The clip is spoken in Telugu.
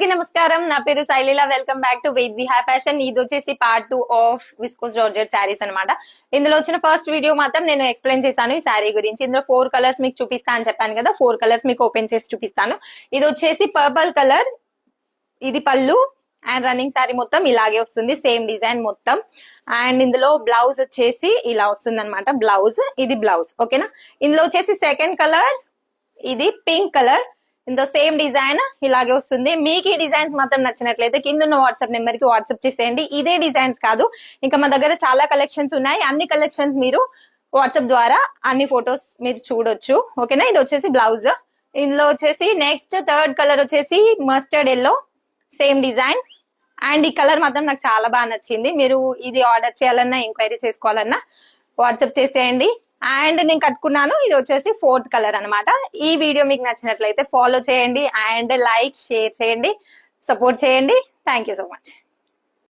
అందరికీ నమస్కారం. నా పేరు Shaileela. Welcome back to wait we have fashion. ఇది వచ్చేసి part 2 of viscose georgette saris అనమాట. ఇందులో వచ్చిన ఫస్ట్ వీడియో మాత్రం నేను ఎక్స్ప్లెయిన్ చేశాను ఈ శారీ గురించి. ఇందులో 4 కలర్స్ మీకు చూపిస్తా అని చెప్పాను కదా, 4 కలర్స్ మీకు ఓపెన్ చేసి చూపిస్తాను. ఇది వచ్చేసి పర్పుల్ కలర్, ఇది పళ్ళు అండ్ రన్నింగ్ శారీ మొత్తం ఇలాగే వస్తుంది, సేమ్ డిజైన్ మొత్తం. అండ్ ఇందులో బ్లౌజ్ వచ్చేసి ఇలా వస్తుంది అనమాట. బ్లౌజ్ ఇది బ్లౌజ్, ఓకేనా. ఇందులో వచ్చేసి సెకండ్ కలర్, ఇది పింక్ కలర్. ఇందులో సేమ్ డిజైన్ ఇలాగే వస్తుంది. మీకు ఈ డిజైన్స్ మాత్రం నచ్చినట్లయితే కింద ఉన్న వాట్సాప్ నెంబర్ కి వాట్సాప్ చేసేయండి. ఇదే డిజైన్స్ కాదు, ఇంకా మా దగ్గర చాలా కలెక్షన్స్ ఉన్నాయి. అన్ని కలెక్షన్స్ మీరు వాట్సాప్ ద్వారా అన్ని ఫొటోస్ మీరు చూడొచ్చు, ఓకేనా. ఇది వచ్చేసి బ్లౌజ్. ఇందులో వచ్చేసి నెక్స్ట్ థర్డ్ కలర్ వచ్చేసి mustard yellow, same design. And ఈ కలర్ మాత్రం నాకు చాలా బాగా నచ్చింది. మీరు ఇది ఆర్డర్ చేయాలన్నా ఎంక్వైరీ చేసుకోవాలన్నా వాట్సాప్ చేసేయండి. అండ్ నేను కట్టుకున్నాను, ఇది వచ్చేసి 4th కలర్ అనమాట. ఈ వీడియో మీకు నచ్చినట్లయితే ఫాలో చేయండి అండ్ లైక్ షేర్ చేయండి, సపోర్ట్ చేయండి. Thank you so much.